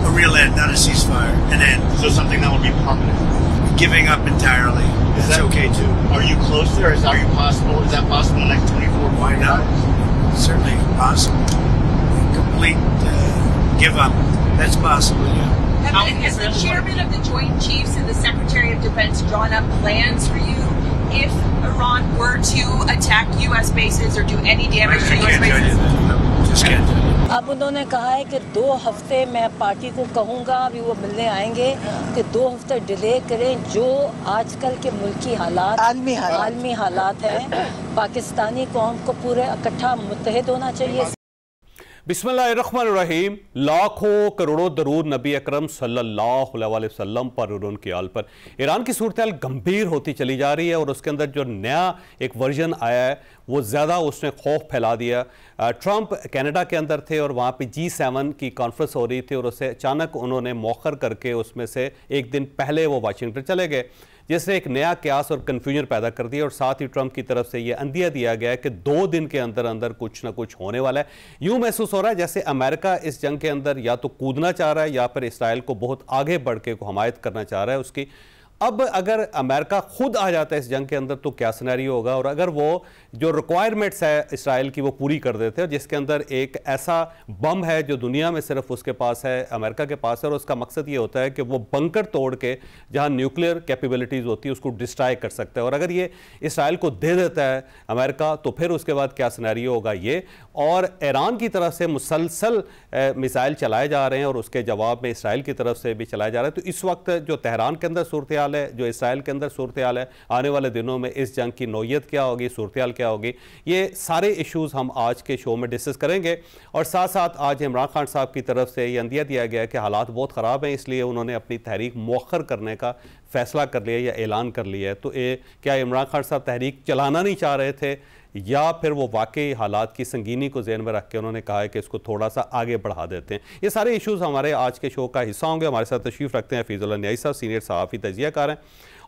a real end, not a ceasefire, an end. So something that would be permanent. Giving up entirely. That's okay too. Are you close there? Is that possible? Is that possible in the next 24 Why not? Certainly possible. Complete give up. That's possible, yeah. Has the chairman of the Joint Chiefs and the Secretary of Defense drawn up plans for you if Iran were to attack U.S. bases or do any damage to U.S. bases? Just can't tell you. अब उन्होंने कहा है कि 2 हफ्ते मैं party को कहूँगा, अभी वो मिलने आएंगे, कि 2 हफ्ते डिले करें। जो आजकल के मुल्की हालात आलमी हालात हैं, पाकिस्तानी कौम को पूरे इकट्ठा मुत्तहिद होना चाहिए। बिस्मिल्लाहिर्रहमानिर्रहीम। लाखों करोड़ों दरूद नबी अकरम सल्लल्लाहु अलैहि वसल्लम पर और उनके आल पर। ईरान की सूरत गंभीर होती चली जा रही है और उसके अंदर जो नया एक वर्जन आया है वो ज़्यादा उसने खौफ फैला दिया। ट्रंप कनाडा के अंदर थे और वहाँ पे G7 की कॉन्फ्रेंस हो रही थी और उसे अचानक उन्होंने मौखर करके उसमें से एक दिन पहले वो वाशिंगटन चले गए, जिससे एक नया क्यास और कन्फ्यूजन पैदा कर दिया। और साथ ही ट्रंप की तरफ से ये अंदिया दिया गया है कि 2 दिन के अंदर अंदर कुछ ना कुछ होने वाला है। यूं महसूस हो रहा है जैसे अमेरिका इस जंग के अंदर या तो कूदना चाह रहा है या फिर इसराइल को बहुत आगे बढ़ के हमायत करना चाह रहा है उसकी। अब अगर अमेरिका खुद आ जाता है इस जंग के अंदर तो क्या सिनेरियो होगा, और अगर वो जो रिक्वायरमेंट्स है इसराइल की वो पूरी कर देते हैं, जिसके अंदर एक ऐसा बम है जो दुनिया में सिर्फ उसके पास है, अमेरिका के पास है, और उसका मकसद ये होता है कि वो बंकर तोड़ के जहां न्यूक्लियर कैपेबिलिटीज़ होती है उसको डिस्ट्रॉय कर सकता है। और अगर ये इसराइल को दे देता है अमेरिका तो फिर उसके बाद क्या सिनेरियो होगा ये। और ईरान की तरफ से मुसलसल मिसाइल चलाए जा रहे हैं और उसके जवाब में इसराइल की तरफ से भी चलाए जा रहे हैं। तो इस वक्त जो तेहरान के अंदर सूरत हाल है, जो इसराइल के अंदर सूरत हाल है, आने वाले दिनों में इस जंग की नौयत क्या होगी, सूरत हाल क्या होगी, ये सारे इश्यूज हम आज के शो में डिस्कस करेंगे। और साथ साथ आज इमरान खान साहब की तरफ से ये अंदिया दिया गया है कि हालात बहुत ख़राब हैं, इसलिए उन्होंने अपनी तहरीक मौखर करने का फैसला कर लिया या ऐलान कर लिया है। तो क्या इमरान खान साहब तहरीक चलाना नहीं चाह रहे थे या फिर वो वाकई हालात की संगीनी को ज़हन में रख के उन्होंने कहा है कि इसको थोड़ा सा आगे बढ़ा देते हैं। ये सारे इश्यूज़ हमारे आज के शो का हिस्सा होंगे। हमारे साथ तशरीफ़ रखते हैं फैज़ुल्लाह न्याई साहब, सीनियर सहाफ़ी तजियाकार हैं,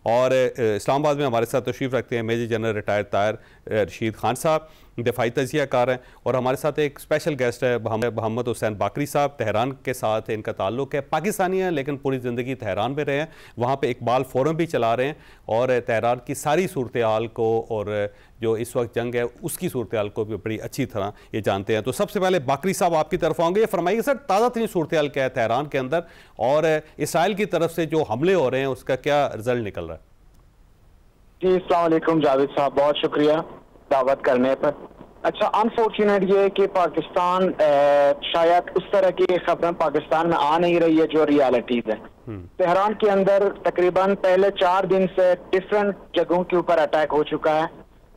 और इस्लामाबाद में हमारे साथ तशरीफ़ रखते हैं major general retired Tahir Rashid Khan साहब, दिफाई तजियाकार हैं, और हमारे साथ एक स्पेशल गेस्ट है मोहम्मद हुसैन बाकरी साहब। तेहरान के साथ इनका ताल्लुक़ है, पाकिस्तानी हैं लेकिन पूरी ज़िंदगी तेहरान में रहे हैं, वहाँ पे इकबाल फोरम भी चला रहे हैं और तेहरान की सारी सूरत हाल को और जो इस वक्त जंग है उसकी सूरत हाल को भी बड़ी अच्छी तरह ये जानते हैं। तो सबसे पहले बाकरी साहब आपकी तरफ आएंगे, फरमाइए सर ताज़ा तरीन सूरत हाल क्या है तेहरान के अंदर, और इसराइल की तरफ से जो हमले हो रहे हैं उसका क्या रिजल्ट निकल रहा है? जी अस्सलाम वालेकुम जावेद साहब, बहुत शुक्रिया दावत करने पर। अच्छा, अनफॉर्चुनेट ये है कि पाकिस्तान शायद उस तरह की खबरें पाकिस्तान में आ नहीं रही है जो रियलिटीज है। तेहरान के अंदर तकरीबन पहले 4 दिन से डिफरेंट जगहों के ऊपर अटैक हो चुका है,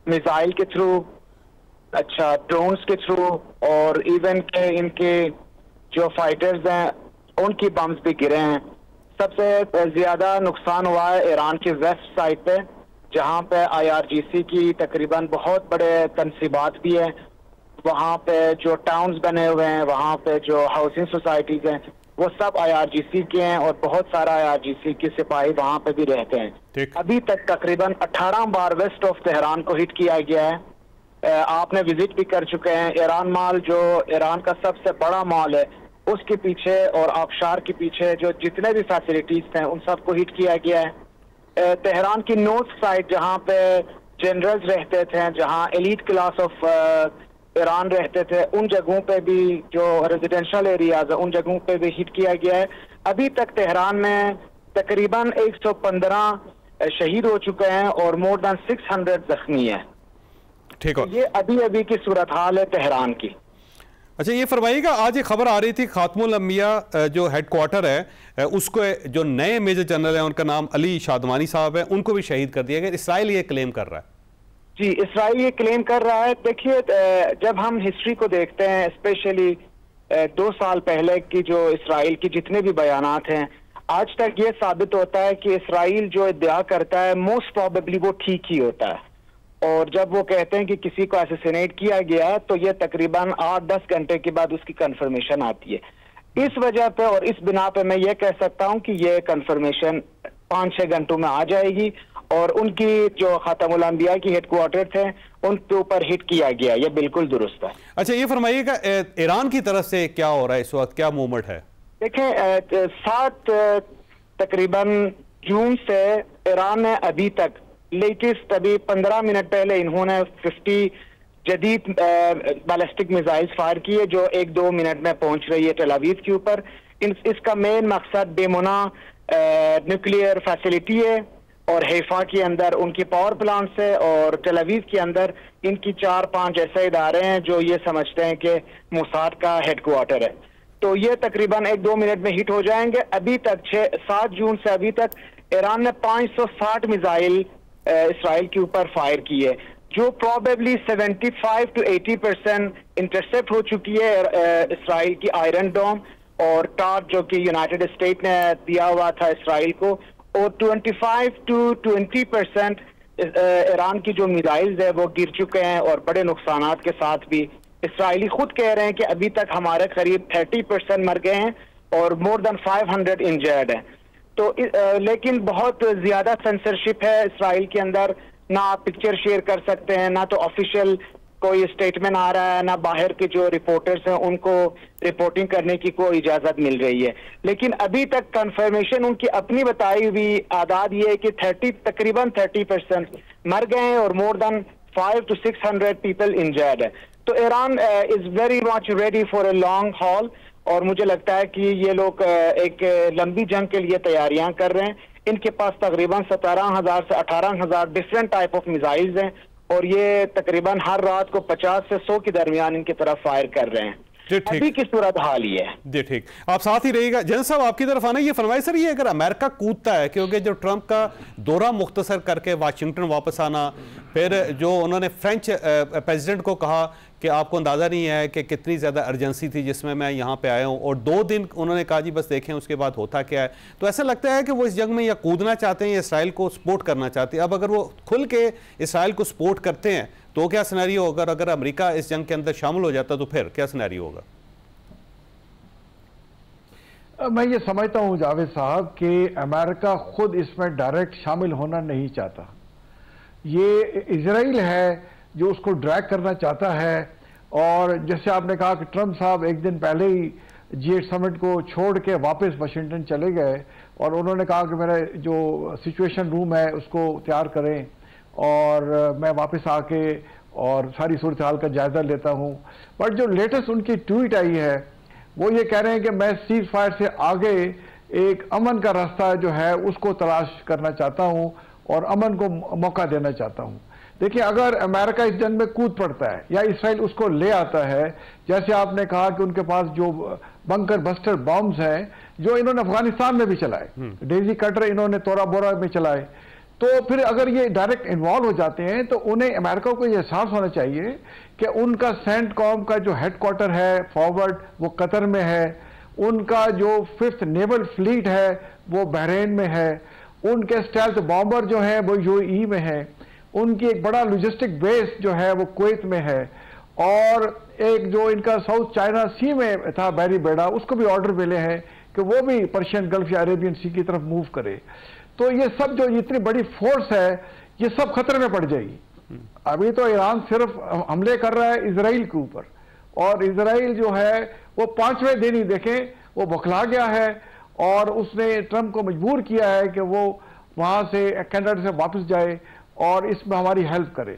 मिसाइल के थ्रू, अच्छा ड्रोन्स के थ्रू, और इवन के इनके जो फाइटर्स हैं उनकी बम्स भी गिरे हैं। सबसे ज्यादा नुकसान हुआ है ईरान की वेस्ट साइड पे, जहाँ पे IRGC की तकरीबन बहुत बड़े तनसीबात भी है। वहाँ पे जो टाउन्स बने हुए हैं, वहाँ पे जो हाउसिंग सोसाइटीज हैं वो सब IRGC के हैं और बहुत सारा IRGC के सिपाही वहाँ पे भी रहते हैं। अभी तक तकरीबन 18 बार वेस्ट ऑफ तेहरान को हिट किया गया है। आपने विजिट भी कर चुके हैं। ईरान मॉल जो ईरान का सबसे बड़ा मॉल है उसके पीछे और आबशार के पीछे जो जितने भी फैसिलिटीज थे उन सबको हिट किया गया है। तेहरान की नॉर्थ साइड जहाँ पे जनरल्स रहते थे, जहाँ एलीट क्लास ऑफ ईरान रहते थे, उन जगहों पे भी जो रेजिडेंशियल एरियाज है उन जगहों पे भी हिट किया गया है। अभी तक तेहरान में तकरीबन 115 शहीद हो चुके हैं और मोर देन 600 जख्मी है। ठीक है, ये अभी अभी की सूरत हाल है तेहरान की। अच्छा, ये फरमाइएगा, आज एक खबर आ रही थी खातमुल अंबिया जो हेडक्वार्टर है उसको जो नए मेजर जनरल हैं उनका नाम अली शादमानी साहब है, उनको भी शहीद कर दिया गया। इसराइल ये क्लेम कर रहा है। जी, इसराइल ये क्लेम कर रहा है। देखिए, जब हम हिस्ट्री को देखते हैं, स्पेशली 2 साल पहले की जो इसराइल की जितने भी बयानात हैं, आज तक ये साबित होता है कि इसराइल जो इद्दिया करता है मोस्ट प्रोबेबली वो ठीक ही होता है। और जब वो कहते हैं कि किसी को असैसिनेट किया गया तो ये तकरीबन 8-10 घंटे के बाद उसकी कंफर्मेशन आती है। इस वजह पे और इस बिना पे मैं ये कह सकता हूँ कि ये कंफर्मेशन 5-6 घंटों में आ जाएगी और उनकी जो खातमुल अंबिया की हेडक्वार्टर थे उनके ऊपर हिट किया गया, ये बिल्कुल दुरुस्त है। अच्छा, ये फरमाइएगा ईरान की तरफ से क्या हो रहा है इस वक्त, क्या मूवमेंट है? देखें 7 तकरीबन जून से ईरान ने अभी तक लेटेस्ट अभी 15 मिनट पहले इन्होंने 50 जदीद बैलिस्टिक मिसाइल्स फायर किए जो 1-2 मिनट में पहुंच रही है टेल अवीव के ऊपर। इसका मेन मकसद बेमुना न्यूक्लियर फैसिलिटी है और हैफा के अंदर उनकी पावर प्लांट से और टेल अवीव के अंदर इनकी 4-5 ऐसे इदारे हैं जो ये समझते हैं कि मोसाद का हेडक्वार्टर है। तो ये तकरीबन 1-2 मिनट में हिट हो जाएंगे। अभी तक 7 जून से अभी तक ईरान ने 560 मिसाइल इसराइल के ऊपर फायर की है, जो प्रोबेबली 75 to 80% इंटरसेप्ट हो चुकी है इसराइल की आयरन डोम और टार्ट जो कि यूनाइटेड स्टेट ने दिया हुआ था इसराइल को, और 25 to 20% ईरान की जो मिसाइल्स है वो गिर चुके हैं और बड़े नुकसानात के साथ भी। इसराइली खुद कह रहे हैं कि अभी तक हमारे करीब 30% मर गए हैं और मोर देन 500 इंजर्ड हैं। तो लेकिन बहुत ज्यादा सेंसरशिप है इसराइल के अंदर, ना आप पिक्चर शेयर कर सकते हैं, ना तो ऑफिशियल कोई स्टेटमेंट आ रहा है, ना बाहर के जो रिपोर्टर्स हैं उनको रिपोर्टिंग करने की कोई इजाजत मिल रही है। लेकिन अभी तक कंफर्मेशन उनकी अपनी बताई हुई आदाद ये है कि तकरीबन 30% मर गए हैं और more than 500 to 600 people injured है। तो Iran is very much ready for a long haul और मुझे लगता है कि ये लोग एक लंबी जंग के लिए तैयारियां कर रहे हैं। इनके पास तकरीबन 17,000 से 18,000 डिफरेंट टाइप ऑफ मिसाइल्स हैं और ये तकरीबन हर रात को 50 से 100 के दरमियान इनकी तरफ फायर कर रहे हैं। अभी की सूरत हाल ही है जी। ठीक, आप साथ ही रहिएगा। जनरल साहब आपकी तरफ आना, ये फरमाइए सर, ये अगर अमेरिका कूदता है, क्योंकि जो ट्रंप का दौरा मुख्तसर करके वाशिंगटन वापस आना, फिर जो उन्होंने फ्रेंच प्रेसिडेंट को कहा कि आपको अंदाज़ा नहीं है कि कितनी ज़्यादा अर्जेंसी थी जिसमें मैं यहाँ पे आया हूँ, और 2 दिन उन्होंने कहा जी बस देखें उसके बाद होता क्या है। तो ऐसा लगता है कि वो इस जंग में या कूदना चाहते हैं या इसराइल को सपोर्ट करना चाहते हैं। अब अगर वो खुल के इसराइल को सपोर्ट करते हैं तो क्या सिनेरियो होगा? अगर अमेरिका इस जंग के अंदर शामिल हो जाता तो फिर क्या सिनेरियो होगा? मैं ये समझता हूँ जावेद साहब कि अमेरिका खुद इसमें डायरेक्ट शामिल होना नहीं चाहता। ये इजराइल है जो उसको ड्रैग करना चाहता है। और जैसे आपने कहा कि ट्रंप साहब एक दिन पहले ही G8 समिट को छोड़ के वापस वाशिंगटन चले गए और उन्होंने कहा कि मेरा जो सिचुएशन रूम है उसको तैयार करें और मैं वापस आके और सारी सूरत हाल का जायजा लेता हूँ। बट जो लेटेस्ट उनकी ट्वीट आई है वो ये कह रहे हैं कि मैं सीज फायर से आगे एक अमन का रास्ता जो है उसको तलाश करना चाहता हूँ और अमन को मौका देना चाहता हूँ। देखिए, अगर अमेरिका इस जंग में कूद पड़ता है या इसराइल उसको ले आता है, जैसे आपने कहा कि उनके पास जो बंकर बस्टर बॉम्ब्स हैं जो इन्होंने अफगानिस्तान में भी चलाए, डेजी कटर इन्होंने तोरा बोरा में चलाए, तो फिर अगर ये डायरेक्ट इन्वॉल्व हो जाते हैं तो उन्हें अमेरिका को ये एहसास होना चाहिए कि उनका सेंटकॉम का जो हेडक्वार्टर है फॉरवर्ड वो कतर में है, उनका जो 5th नेवल फ्लीट है वो बहरीन में है, उनके स्टेल्थ बॉम्बर जो है वो यूएई में है, उनकी एक बड़ा लॉजिस्टिक बेस जो है वो कुवैत में है, और एक जो इनका साउथ चाइना सी में था बैरी बेड़ा उसको भी ऑर्डर मिले हैं कि वो भी पर्शियन गल्फ या अरेबियन सी की तरफ मूव करे। तो ये सब जो इतनी बड़ी फोर्स है ये सब खतरे में पड़ जाएगी। अभी तो ईरान सिर्फ हमले कर रहा है इसराइल के ऊपर, और इसराइल जो है वो 5वें दिन ही देखें वो बौखला गया है और उसने ट्रंप को मजबूर किया है कि वो वहां से कनाडा से वापस जाए और इसमें हमारी हेल्प करे।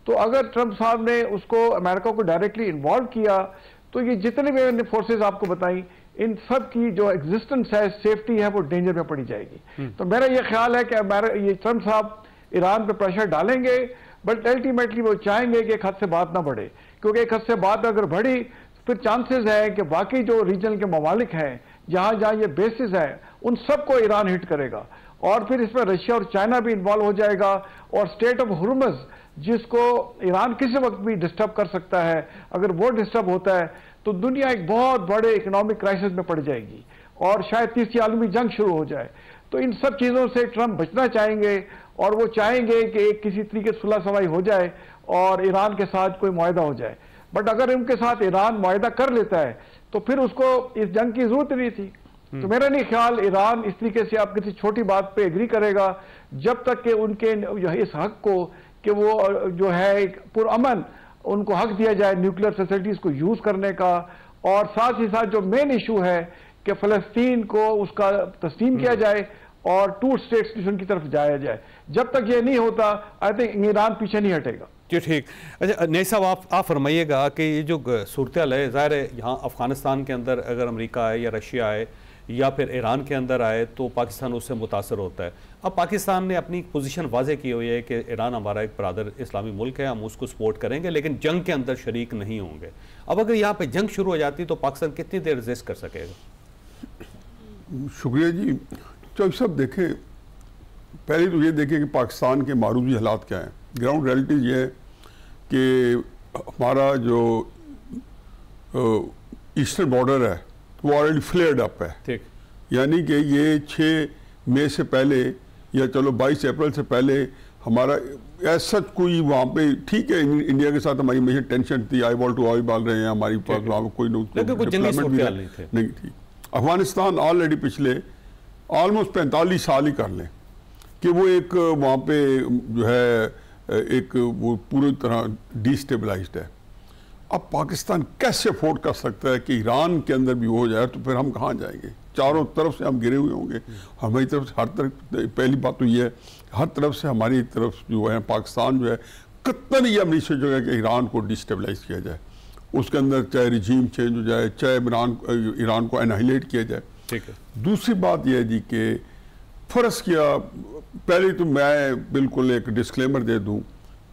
तो अगर ट्रंप साहब ने उसको अमेरिका को डायरेक्टली इन्वॉल्व किया तो ये जितने भी फोर्सेस आपको बताई इन सब की जो एग्जिस्टेंस है, सेफ्टी है, वो डेंजर में पड़ी जाएगी। तो मेरा ये ख्याल है कि ये ट्रंप साहब ईरान पे प्रेशर डालेंगे, बट अल्टीमेटली वो चाहेंगे कि एक हद से बात ना बढ़े, क्योंकि एक हद से बात अगर बढ़ी फिर चांसेस है कि बाकी जो रीजन के ममालिक हैं जहां जहां ये बेसिस है उन सबको ईरान हिट करेगा, और फिर इसमें रशिया और चाइना भी इन्वॉल्व हो जाएगा, और स्टेट ऑफ हुर्मुज़ जिसको ईरान किसी वक्त भी डिस्टर्ब कर सकता है, अगर वो डिस्टर्ब होता है तो दुनिया एक बहुत बड़े इकोनॉमिक क्राइसिस में पड़ जाएगी और शायद तीसरी आलमी जंग शुरू हो जाए। तो इन सब चीज़ों से ट्रंप बचना चाहेंगे और वो चाहेंगे कि एक किसी तरीके से सुलह सफाई हो जाए और ईरान के साथ कोई मुआहदा हो जाए। बट अगर उनके साथ ईरान मुआहदा कर लेता है तो फिर उसको इस जंग की जरूरत नहीं थी। तो मेरा नहीं ख्याल ईरान इस तरीके से आप किसी छोटी बात पे एग्री करेगा जब तक कि उनके इस हक को कि वो जो है एक पुरअमन उनको हक दिया जाए न्यूक्लियर फैसिलिटीज को यूज करने का, और साथ ही साथ जो मेन इशू है कि फ़लस्तीन को उसका तस्लीम किया जाए और टू स्टेट सोल्यूशन की तरफ जाया जाए। जब तक ये नहीं होता, आई थिंक ईरान पीछे नहीं हटेगा। जी ठीक। अच्छा नई साहब, आप फरमाइएगा कि ये जो सूरत हाल है, ज़ाहिर है यहाँ अफ़गानिस्तान के अंदर अगर अमेरिका आए या रशिया आए या फिर ईरान के अंदर आए तो पाकिस्तान उससे मुतासर होता है। अब पाकिस्तान ने अपनी पोजीशन वाज़े की हुई है कि ईरान हमारा एक बरादर इस्लामी मुल्क है, हम उसको सपोर्ट करेंगे लेकिन जंग के अंदर शरीक नहीं होंगे। अब अगर यहाँ पे जंग शुरू हो जाती तो पाकिस्तान कितनी देर रेजिस्ट कर सकेगा? शुक्रिया जी। तो सब देखें, पहले तो ये देखें कि पाकिस्तान के मारूजी हालात क्या हैं। ग्राउंड रियलिटी ये है कि हमारा जो ईस्टर्न बॉर्डर है वो ऑलरेडी फ्लेयर्ड अप है। ठीक। यानी कि ये 6 मई से पहले या चलो 22 अप्रैल से पहले हमारा ऐसा कोई वहाँ पे, ठीक है इंडिया के साथ हमारी हमेशा टेंशन थी, eyeball to eyeball रहे हैं, हमारी पास वहाँ पे कोई नहीं थी। अफगानिस्तान ऑलरेडी पिछले ऑलमोस्ट 45 साल ही कर लें कि वो एक वहाँ पे जो है एक वो पूरी तरह डिस्टेबलाइज्ड है। अब पाकिस्तान कैसे अफोर्ड कर सकता है कि ईरान के अंदर भी हो जाए, तो फिर हम कहाँ जाएंगे? चारों तरफ से हम घिरे हुए होंगे। हमारी तरफ से हर तरफ, पहली बात तो ये है हर तरफ से हमारी तरफ जो है पाकिस्तान जो है कतई ये नहीं सोचेगा कि ईरान को डिस्टेबलाइज किया जाए, उसके अंदर चाहे रिजीम चेंज हो जाए, चाहे ईरान को एनाहिलेट किया जाए। ठीक है। दूसरी बात यह है जी कि फ़र्ज़ किया, पहले तो मैं बिल्कुल एक डिस्क्लेमर दे दूं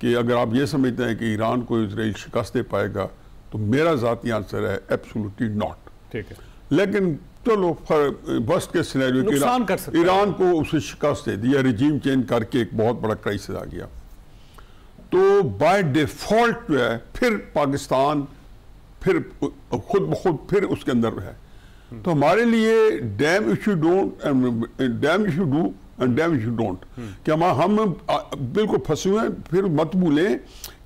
कि अगर आप ये समझते हैं कि ईरान को इजराइल शिकस्त दे पाएगा तो मेरा ज़ाती आंसर है एब्सोल्युटली नॉट। ठीक है। लेकिन चलो वर्स्ट के सिनेरियो कि ईरान को उसे शिकस्त दे दिया, रिजीम चेंज करके एक बहुत बड़ा क्राइसिस आ गया, तो बाय डिफॉल्ट जो है फिर पाकिस्तान फिर खुद ब खुद फिर उसके अंदर है। तो हमारे लिए dam if you don't dam if you do and dam if you don't, कि हम बिल्कुल फंसे हुए हैं। फिर मत भूलें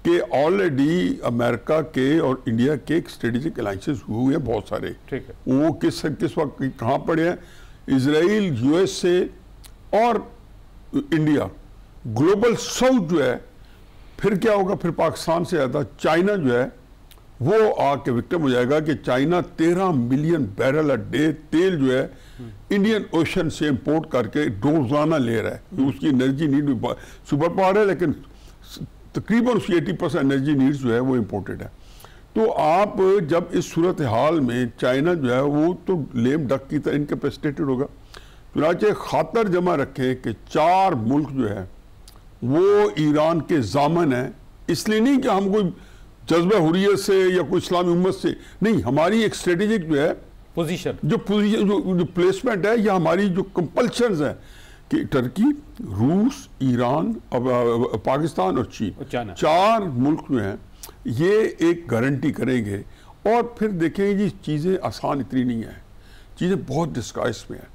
कि ऑलरेडी अमेरिका के और इंडिया के स्ट्रेटेजिक अलायंसेस हुए हैं बहुत सारे। ठीक है। वो किस वक्त कहाँ पड़े हैं? इजराइल, यूएसए और इंडिया, ग्लोबल साउथ जो है। फिर क्या होगा? फिर पाकिस्तान से ज़्यादा चाइना जो है वो आके विक्टिम हो जाएगा कि China 13 million barrel a day तेल जो है इंडियन ओशन से इंपोर्ट करके रोजाना ले रहा है। उसकी एनर्जी नीड सुपर पावर है, लेकिन तकरीबन उसकी 80% एनर्जी नीड्स जो है वो इंपोर्टेड है। तो आप जब इस सूरत हाल में चाइना जो है वो तो लेम डक की तरह इनकेपेसिटेटेड होगा। चुनाचे खातर जमा रखें कि 4 मुल्क जो है वो ईरान के जामन है, इसलिए नहीं कि हम कोई जज्बा हुर्रियत से या कोई इस्लामी उम्मत से नहीं, हमारी एक स्ट्रेटेजिक जो है पोजीशन जो प्लेसमेंट है या हमारी जो कंपल्शंस है कि टर्की, रूस, ईरान, पाकिस्तान और चीन, 4 मुल्क जो हैं ये एक गारंटी करेंगे। और फिर देखेंगे जी चीज़ें आसान इतनी नहीं है, चीज़ें बहुत डिस्गाइज में है।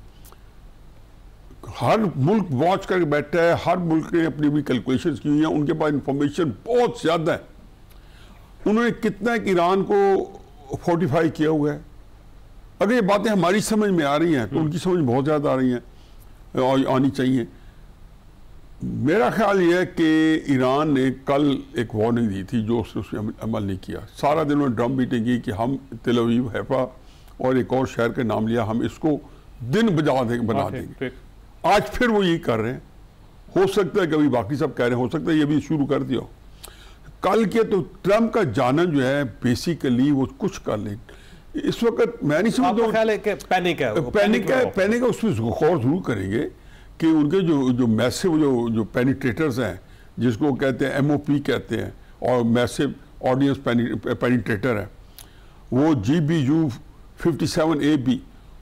हर मुल्क वॉच करके बैठा है, हर मुल्क ने अपनी भी कैलकुलेशंस की हुई हैं, उनके पास इंफॉर्मेशन बहुत ज़्यादा है। उन्होंने कितना एक ईरान को फोर्टिफाई किया हुआ है। अगर ये बातें हमारी समझ में आ रही हैं तो उनकी समझ बहुत ज़्यादा आ रही हैं और आनी चाहिए। मेरा ख्याल ये है कि ईरान ने कल एक वार्निंग दी थी जो उसने अमल नहीं किया। सारा दिन उन्होंने ड्रम बीटिंग की कि हम तेल अवीव, हैफा और एक और शहर का नाम लिया, हम इसको दिन बना देंगे। आज फिर वो यही कर रहे हैं। हो सकता है कभी बाकी सब कह रहे हैं, हो सकता है ये भी शुरू कर दिया। कल के तो ट्रम्प का जाना जो है बेसिकली वो कुछ कर ले। इस वक्त मैं नहीं समझता पैनिक है, उसमें गौर जरूर करेंगे कि उनके जो मैसिव जो पेनिट्रेटर्स हैं, जिसको कहते हैं MOP कहते हैं, और मैसिव ऑडियंस पेनिट्रेटर है, वो GBU-57AB,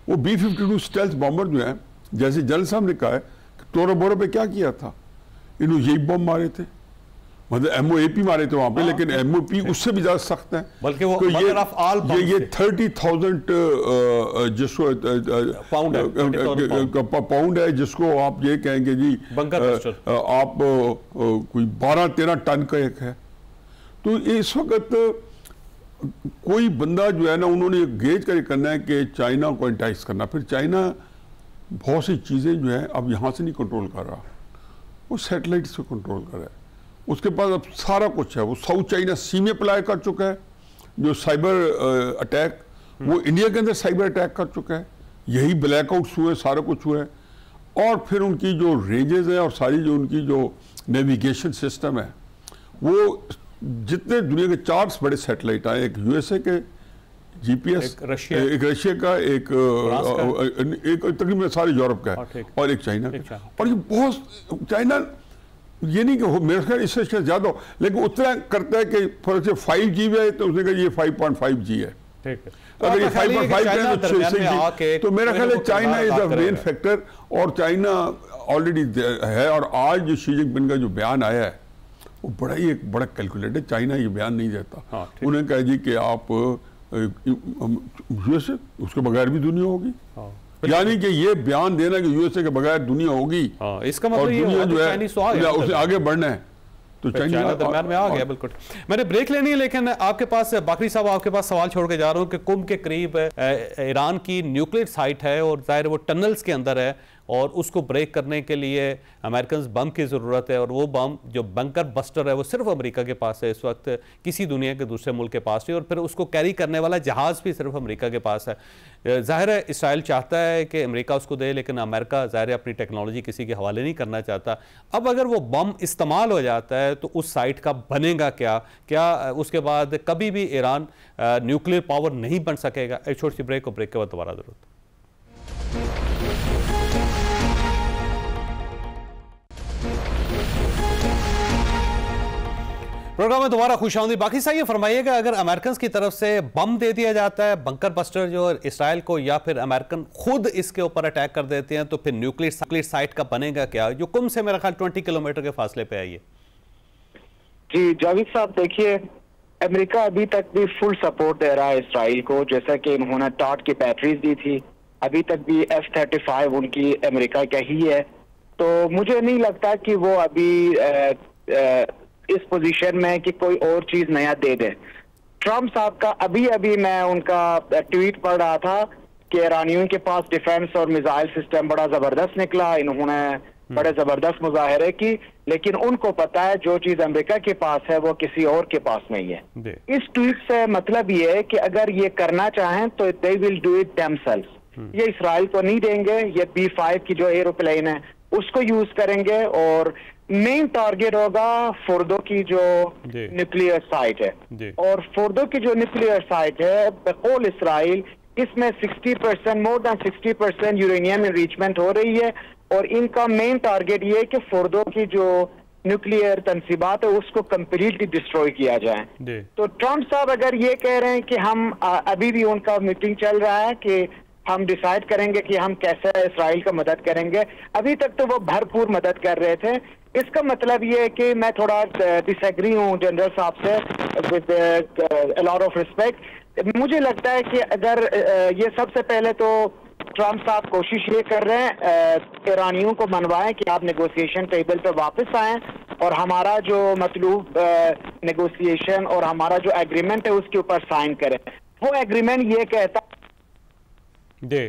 वो B-52 स्टेल्थ बॉम्बर जो है, जैसे जनरल साहब ने कहा है टोरो बोरो पे क्या किया था, इन्होंने यही बम मारे थे, मतलब MOAP मारे थे वहां पे, लेकिन MOP उससे भी ज्यादा सख्त है। बल्कि वो तो ये 30,000 जिसको पाउंड है, जिसको आप ये कहेंगे जी आप कोई 12-13 टन का एक है। तो इस वक्त कोई बंदा जो है ना, उन्होंने गेज करके करना है कि चाइना को एंटाइज करना। फिर चाइना बहुत सी चीजें जो है अब यहाँ से नहीं कंट्रोल कर रहा, वो सैटेलाइट से कंट्रोल कर रहा है। उसके पास अब सारा कुछ है। वो साउथ चाइना सी में अप्लाई कर चुका है, जो साइबर अटैक, वो इंडिया के अंदर साइबर अटैक कर चुका है। यही ब्लैकआउट्स हुए, सारा कुछ हुआ है। और फिर उनकी जो रेंजेस है और सारी जो उनकी जो नेविगेशन सिस्टम है, वो जितने दुनिया के 4 बड़े सैटेलाइट आए, एक यूएसए के जीपीएस, एक रशिया का, एक तकरीबन सारे यूरोप का है, और एक चाइना का। और ये बहुत, चाइना ये नहीं कि मेरे ख्याल इससे ज्यादा, लेकिन उतना करता है कि फॉर एग्जाम्पल 5G है तो उसने कहा ये 5.5G है। अगर ये 5.5 है तो मेरा ख्याल है China is the main factor. और चाइना ऑलरेडी है, और आज जो शी जिनपिंग का जो बयान आया है वो बड़ा ही एक बड़ा कैलकुलेटेड, चाइना ये बयान नहीं देता। उन्हें कहा जी कि आप यूएसए, उसके बगैर भी दुनिया होगी, यानी कि ये बयान देना कि यूएसए के बगैर दुनिया होगी, इसका मतलब दुनिया जो है उसे आगे बढ़ना है, तो चाइना दरम्यान में आ गया। बिल्कुल, मैंने ब्रेक लेनी है, लेकिन आपके पास बाकरी साहब, आपके पास सवाल छोड़ के जा रहा हूँ कि कुंभ के करीब ईरान की न्यूक्लियर साइट है और जाहिर वो टनल्स के अंदर है, और उसको ब्रेक करने के लिए अमेरिकन बम की ज़रूरत है, और वो बम जो बंकर बस्टर है वो सिर्फ अमेरिका के पास है इस वक्त, किसी दुनिया के दूसरे मुल्क के पास नहीं, और फिर उसको कैरी करने वाला जहाज़ भी सिर्फ अमेरिका के पास है। ज़ाहिर है इसराइल चाहता है कि अमेरिका उसको दे, लेकिन अमेरिका ज़ाहिर है अपनी टेक्नोलॉजी किसी के हवाले नहीं करना चाहता। अब अगर वो बम इस्तेमाल हो जाता है तो उस साइट का बनेगा क्या उसके बाद कभी भी ईरान न्यूक्लियर पावर नहीं बन सकेगा? एक छोटी सी ब्रेक, और ब्रेक के बाद दोबारा जरूरत। प्रोग्राम में दोबारा खुशामदीद। बाकी साहब ये फरमाइएगा, अगर अमेरिकन की तरफ से बम दे दिया जाता है, बंकर बस्टर जो इसराइल को, या फिर अमेरिकन खुद इसके ऊपर अटैक कर देते हैं, तो फिर न्यूक्लियर साइट का बनेगा क्या, जो कुम से मेरा ख्याल 20 किलोमीटर के फासले पे आई है? जी जावेद साहब, देखिए अमेरिका अभी तक भी फुल सपोर्ट दे रहा है इसराइल को, जैसा कि उन्होंने टॉट की बैटरीज दी थी, अभी तक भी F-35 उनकी अमेरिका का ही है। तो मुझे नहीं लगता कि वो अभी इस पोजीशन में कि कोई और चीज नया दे दे। ट्रम्प साहब का अभी मैं उनका ट्वीट पढ़ रहा था कि ईरानियों के पास डिफेंस और मिसाइल सिस्टम बड़ा जबरदस्त निकला, इन्होंने बड़े जबरदस्त मुजाहरे की, लेकिन उनको पता है जो चीज अमेरिका के पास है वो किसी और के पास नहीं है। इस ट्वीट से मतलब ये है कि अगर ये करना चाहें तो they will do it themselves. ये इसराइल को नहीं देंगे, ये B-5 की जो एरोप्लेन है उसको यूज करेंगे, और मेन टारगेट होगा फोर्दो की जो न्यूक्लियर साइट है। और फोर्दो की जो न्यूक्लियर साइट है बकौल इसराइल, इसमें 60% मोर देन 60% यूरेनियम एनरिचमेंट हो रही है, और इनका मेन टारगेट ये है कि फोर्दो की जो न्यूक्लियर तंसीबात है उसको कंप्लीटली डिस्ट्रॉय किया जाए। तो ट्रम्प साहब अगर ये कह रहे हैं कि हम अभी भी उनका मीटिंग चल रहा है कि हम डिसाइड करेंगे कि हम कैसे इसराइल का मदद करेंगे, अभी तक तो वो भरपूर मदद कर रहे थे। इसका मतलब ये है कि मैं थोड़ा डिसएग्री हूँ जनरल साहब से, with a lot of respect. मुझे लगता है कि अगर ये सबसे पहले तो ट्रम्प साहब कोशिश ये कर रहे हैं ईरानियों को मनवाएं कि आप नेगोशिएशन टेबल पर वापस आएं, और हमारा जो मतलूब नेगोशिएशन और हमारा जो एग्रीमेंट है उसके ऊपर साइन करें। वो एग्रीमेंट ये कहता जी।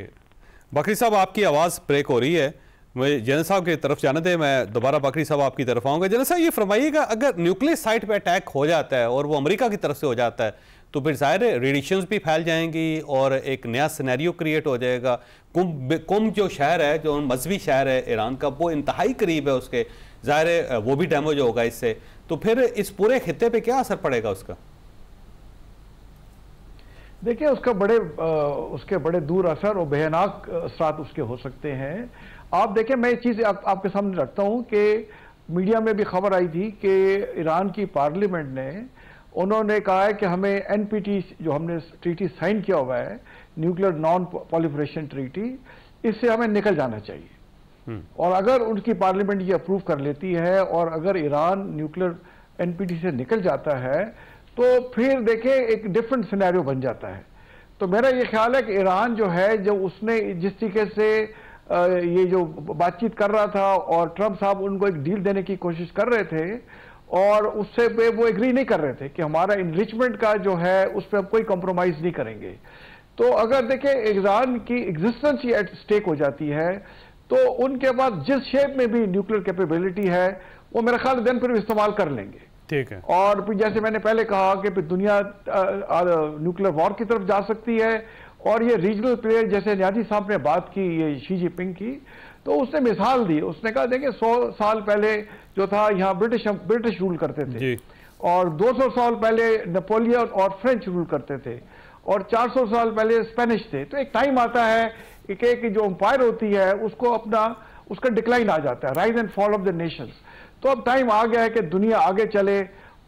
बकरी साहब आपकी आवाज़ ब्रेक हो रही है, मुझे जनरल साहब की तरफ जाने दें, मैं दोबारा बकरी साहब आपकी तरफ आऊँगा। जनरल साहब ये फरमाइएगा, अगर न्यूक्लियर साइट पे अटैक हो जाता है और वो अमेरिका की तरफ से हो जाता है, तो फिर ज़ाहिर है रेडिएशंस भी फैल जाएंगी और एक नया सिनेरियो क्रिएट हो जाएगा। कुंभ जो शहर है, जो मजहबी शहर है ईरान का, वो इंतहाई करीब है उसके, ज़ाहिर है वो भी डैमेज होगा इससे, तो फिर इस पूरे खित्ते पे क्या असर पड़ेगा उसका? देखिए उसके बड़े दूर असर और भयानक असरात उसके हो सकते हैं। आप देखें, मैं एक चीज़ आपके सामने रखता हूं कि मीडिया में भी खबर आई थी कि ईरान की पार्लियामेंट ने उन्होंने कहा है कि हमें NPT जो हमने ट्रीटी साइन किया हुआ है, न्यूक्लियर नॉन पॉलिफरेशन ट्रीटी, इससे हमें निकल जाना चाहिए। और अगर उनकी पार्लियामेंट ये अप्रूव कर लेती है और अगर ईरान न्यूक्लियर NPT से निकल जाता है तो फिर देखें एक डिफरेंट सिनेरियो बन जाता है। तो मेरा ये ख्याल है कि ईरान जो है, जो उसने जिस तरीके से ये जो बातचीत कर रहा था और ट्रम्प साहब उनको एक डील देने की कोशिश कर रहे थे, और उससे वो एग्री नहीं कर रहे थे कि हमारा इनरिचमेंट का जो है उस पर हम कोई कॉम्प्रोमाइज नहीं करेंगे। तो अगर देखें ईरान की एग्जिस्टेंस ही एट स्टेक हो जाती है, तो उनके पास जिस शेप में भी न्यूक्लियर कैपेबिलिटी है वो मेरा ख्याल दिन फिर इस्तेमाल कर लेंगे। ठीक है। और फिर जैसे मैंने पहले कहा कि फिर दुनिया न्यूक्लियर वॉर की तरफ जा सकती है, और ये रीजनल प्लेयर, जैसे न्याजी साहब ने बात की ये शी जिनपिंग की, तो उसने मिसाल दी, उसने कहा देखिए 100 साल पहले जो था यहाँ ब्रिटिश रूल करते थे, और 200 साल पहले नेपोलियन और फ्रेंच रूल करते थे, और 400 साल पहले स्पेनिश थे। तो एक टाइम आता है कि जो एम्पायर होती है उसको उसका डिक्लाइन आ जाता है, rise and fall of the Nations. तो अब टाइम आ गया है कि दुनिया आगे चले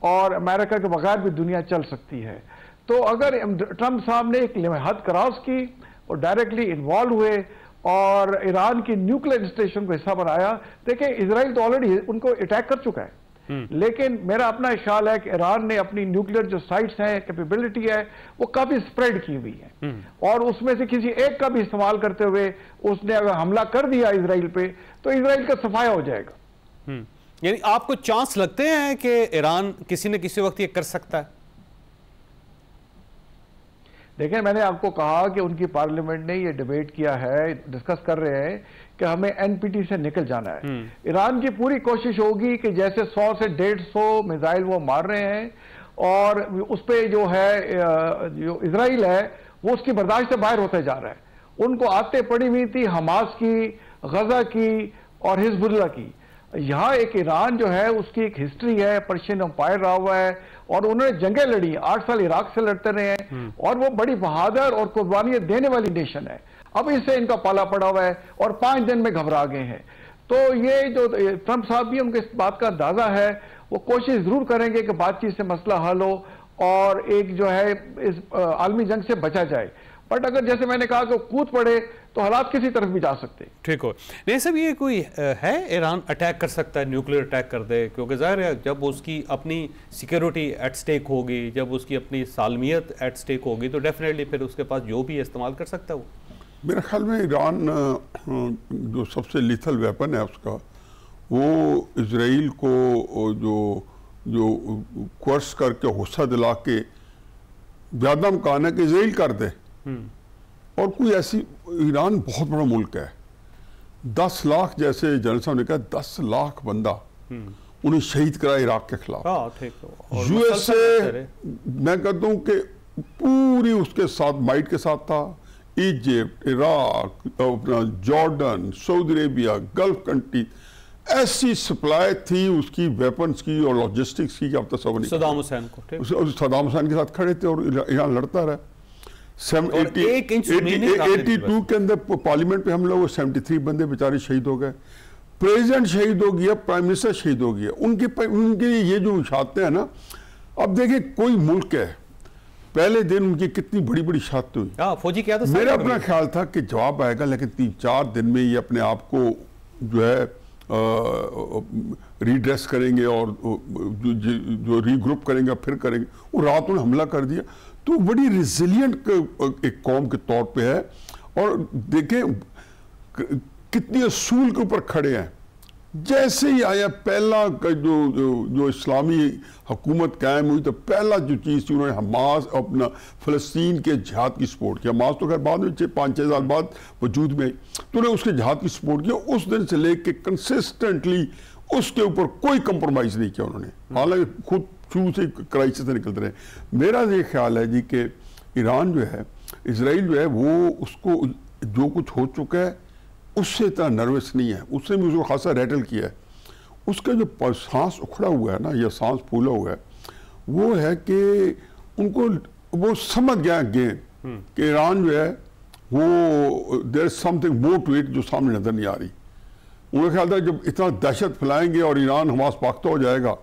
और अमेरिका के बगैर भी दुनिया चल सकती है। तो अगर ट्रंप साहब ने एक हद क्रॉस की और डायरेक्टली इन्वॉल्व हुए और ईरान की न्यूक्लियर इंस्टॉलेशन को हिस्सा बनाया, देखिए इजराइल तो ऑलरेडी उनको अटैक कर चुका है, लेकिन मेरा अपना ख्याल है कि ईरान ने अपनी न्यूक्लियर जो साइट्स हैं, कैपेबिलिटी है, वो काफी स्प्रेड की हुई है, और उसमें से किसी एक का भी इस्तेमाल करते हुए उसने अगर हमला कर दिया इजराइल पे तो इजराइल का सफाया हो जाएगा। यानी आपको चांस लगते हैं कि ईरान किसी न किसी वक्त ये कर सकता है? देखिए, मैंने आपको कहा कि उनकी पार्लियामेंट ने ये डिबेट किया है, डिस्कस कर रहे हैं कि हमें एनपीटी से निकल जाना है। ईरान की पूरी कोशिश होगी कि जैसे 100 से 150 मिसाइल वो मार रहे हैं, और उस पर जो है जो इजराइल है वो उसकी बर्दाश्त से बाहर होते जा रहा है। उनको आते पड़ी हुई थी हमास की, गजा की और हिजबुल्लाह की। यहाँ एक ईरान जो है उसकी एक हिस्ट्री है, पर्शियन एम्पायर रहा हुआ है, और उन्होंने जंगें लड़ी, 8 साल इराक से लड़ते रहे हैं, और वो बड़ी बहादुर और कुर्बानियां देने वाली नेशन है। अब इससे इनका पाला पड़ा हुआ है और 5 दिन में घबरा गए हैं। तो ये जो ट्रंप साहब भी उनके इस बात का अंदाजा है, वो कोशिश जरूर करेंगे कि बातचीत से मसला हल हो और एक जो है इस आलमी जंग से बचा जाए। बट अगर जैसे मैंने कहा कि कूद पड़े तो हालात किसी तरफ भी जा सकते। ठीक हो नहीं सब, ये कोई है ईरान अटैक कर सकता है, न्यूक्लियर अटैक कर दे? क्योंकि जाहिर है जब उसकी अपनी सिक्योरिटी एट स्टेक होगी, जब उसकी अपनी सालमियत एट स्टेक होगी, तो डेफिनेटली फिर उसके पास जो भी इस्तेमाल कर सकता है वो। मेरे ख्याल में ईरान जो सबसे लीथल वेपन है उसका, वो इजराइल को जो कोर्स करके गुस्सा दिला के ज़्यादा इम्कान है कि इजराइल कर दे। और कोई ऐसी, ईरान बहुत बड़ा मुल्क है, 10 लाख, जैसे जनरल साहब ने कहा 10 लाख बंदा उन्हें शहीद करा इराक के खिलाफ। यूएसए मैं कहता हूँ कि पूरी उसके साथ माइट के साथ था, इजिप्ट, इराक, अपना Jordan, Saudi Arabia, gulf country, ऐसी सप्लाई थी उसकी वेपन्स की और लॉजिस्टिक्स की कि अब तक सब नहीं। सद्दाम हुसैन को, सद्दाम हुसैन के साथ खड़े थे और ईरान लड़ता रहा। 82 के अंदर पार्लियामेंट पे हम लोग 73 बंदे बेचारे शहीद हो गए, प्रेसिडेंट शहीद हो गया, प्राइम मिनिस्टर शहीद हो गया। उनके ये जो शहादतें हैं ना, अब देखिए कोई मुल्क है, पहले दिन उनकी कितनी बड़ी बड़ी शहादत हुई। फौजी क्या था, मेरा अपना ख्याल था कि जवाब आएगा, लेकिन 3-4 दिन में ये अपने आप को जो है रीड्रेस करेंगे और जो रीग्रुप करेंगे फिर करेंगे। वो रात उन्होंने हमला कर दिया, तो बड़ी रिजिलियंट एक कौम के तौर पे है। और देखें कितनी असूल के ऊपर खड़े हैं। जैसे ही आया पहला जो इस्लामी हुकूमत कायम हुई, तो पहला जो चीज़ थी उन्होंने हमास, अपना फ़लस्तीन के जिहाद की सपोर्ट किया। हमास तो खैर बाद में 5-6 साल बाद वजूद में आई, तो उन्होंने उसके जिहाद की सपोर्ट किया। उस दिन से लेके कंसिस्टेंटली उसके ऊपर कोई कंप्रोमाइज़ नहीं किया उन्होंने, हालांकि खुद शुरू से क्राइसिस से निकलते रहे। मेरा ये ख्याल है जी कि ईरान जो है, इजराइल जो है, वो उसको जो कुछ हो चुका है उससे इतना नर्वस नहीं है। उसने भी उसको खासा रैटल किया है। उसका जो सांस उखड़ा हुआ है ना, या सांस फूला हुआ है, वो है कि उनको वो समझ गया गेम कि ईरान जो है वो there is something more to it जो सामने नजर नहीं आ रही। उनका ख्याल था जब इतना दहशत फैलाएंगे और ईरान हमास पाख्ता हो जाएगा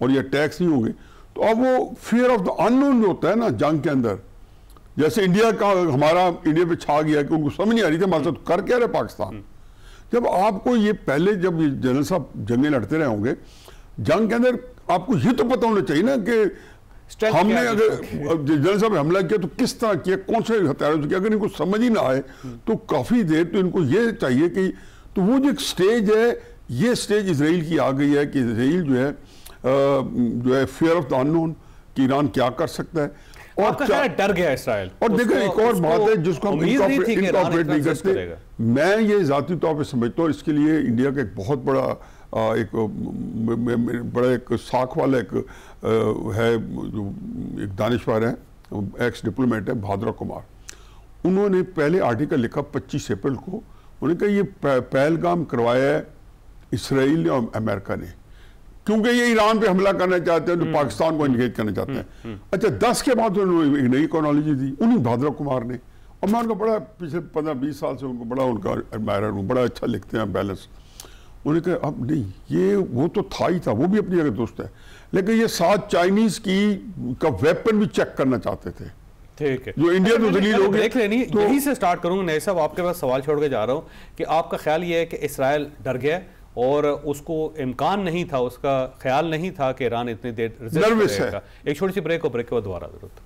और ये अटैक्स नहीं होंगे, तो अब वो फियर ऑफ द अननोन जो होता है ना जंग के अंदर, जैसे इंडिया का हमारा इंडिया पे छा गया कि उनको समझ नहीं आ रही थी हमारे साथ कर क्या रहे पाकिस्तान। जब आपको ये पहले जब जनरल साहब जंगें लड़ते रहे होंगे, जंग के अंदर आपको ये तो पता होना चाहिए ना कि हमने अगर जनरल साहब हमला किया तो किस तरह किया, कौन से हथियारों से किया। अगर इनको समझ ही ना आए तो काफ़ी देर तो इनको ये चाहिए कि, तो वो जो एक स्टेज है, ये स्टेज इसराइल की आ गई है कि इसराइल जो है फियर ऑफ द अननोन कि ईरान क्या कर सकता है। और डर गया इसराइल। और देखो एक और बात है जिसको हम इनकॉर्पोरेट नहीं करते, मैं ये जाती तौर पे समझता हूँ, इसके लिए इंडिया का एक बहुत बड़ा एक साख वाला एक है, जो एक दानिश्वर है, एक्स डिप्लोमेट है, भाद्रा कुमार। उन्होंने पहले आर्टिकल लिखा 25 अप्रैल को, उन्होंने कहा ये पहलगाम करवाया है इसराइल और अमेरिका ने, क्योंकि ये ईरान पे हमला करना चाहते हैं, तो पाकिस्तान को इंगेज करना चाहते हैं। अच्छा, 10 के बाद उन्होंने एक नई क्रोनोलॉजी दी उन्हीं भाद्रा कुमार ने, और मैं उनको बड़ा पिछले 15-20 साल से उनको बड़ा उनका एडमायरर हूँ, बड़ा अच्छा लिखते हैं बैलेंस। उन्होंने कहा अब नहीं, ये वो तो था ही था, वो भी अपनी जगह दोस्त है, लेकिन ये साथ चाइनीज का वेपन भी चेक करना चाहते थे। ठीक है, जो इंडिया तो दलील हो देख लेनी, तो यहीं से स्टार्ट करूंगा। नए साहब, आपके पास सवाल छोड़ के जा रहा हूं कि आपका ख्याल ये है कि इसराइल डर गया और उसको इम्कान नहीं था, उसका ख्याल नहीं था कि ईरान इतनी देर नर्वस है। एक छोटी सी ब्रेक, और ब्रेक के बाद दोबारा जरूरत।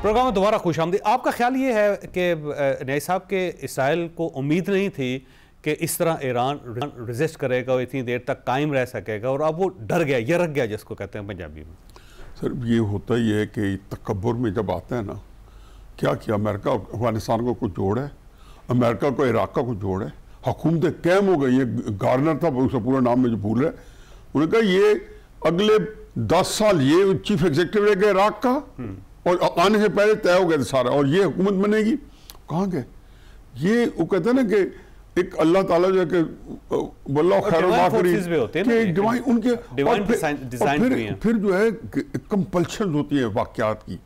प्रोग्राम में दोबारा खुश आमदीद। आपका ख्याल ये है कि नए साहब के इसराइल को उम्मीद नहीं थी कि इस तरह ईरान रेजिस्ट करेगा और इतनी देर तक कायम रह सकेगा, और अब वो डर गया, यरक गया जिसको कहते हैं पंजाबी में? सर, ये होता ही है कि तकब्बुर में जब आता है ना, क्या किया अमेरिका अफगानिस्तान को कुछ जोड़ है, अमेरिका को इराक का कुछ जोड़ है, हुकूमतें कैम हो गई। ये गार्नर था, उसका पूरा नाम मुझे भूल रहा है, उन्होंने कहा ये अगले 10 साल ये चीफ एग्जीक्यूटिव रहेगा इराक का, और आने से पहले तय हो गया था सारा, और ये हुकूमत बनेगी। कहाँ गए ये? वो कहते हैं ना कि एक अल्लाह ताला जो है कि वल्लाह खैर डिवाइन उनके, फिर जो है कंपल्शन होती है वाकयात की।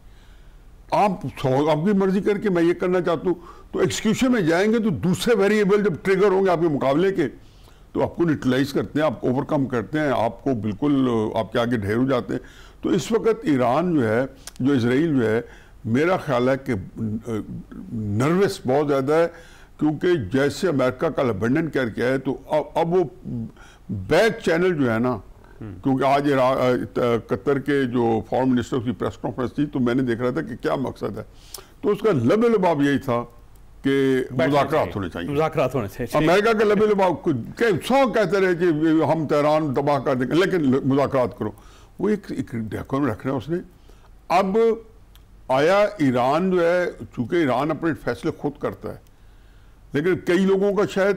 आप आपकी मर्जी करके मैं ये करना चाहता हूँ, तो एक्सक्यूशन में जाएंगे तो दूसरे वेरिएबल जब ट्रिगर होंगे आपके मुकाबले के, तो आपको न्यूट्रलाइज करते हैं, आप ओवरकम करते हैं, आपको बिल्कुल आपके आगे ढेर हो जाते हैं। तो इस वक्त ईरान जो है, जो इसराइल जो है, मेरा ख्याल है कि नर्वस बहुत ज़्यादा है, क्योंकि जैसे अमेरिका का अबंडन करके है, तो अब वो बैक चैनल जो है ना, क्योंकि आज कतर के जो फॉरेन मिनिस्टर की प्रेस कॉन्फ्रेंस थी, तो मैंने देख रहा था कि क्या मकसद है, तो उसका लबे लबाब यही था कि मुज़ाकरात होने चाहिए, मुज़ाकरात होने चाहिए। अमेरिका के लबे लबाब सौ कहते रहे कि हम तेहरान तबाह कर देंगे, लेकिन मुज़ाकरात करो, वो एक डेकोर में रख रहे हैं उसने। अब आया ईरान जो है, चूंकि ईरान अपने फैसले खुद करता है, लेकिन कई लोगों का शायद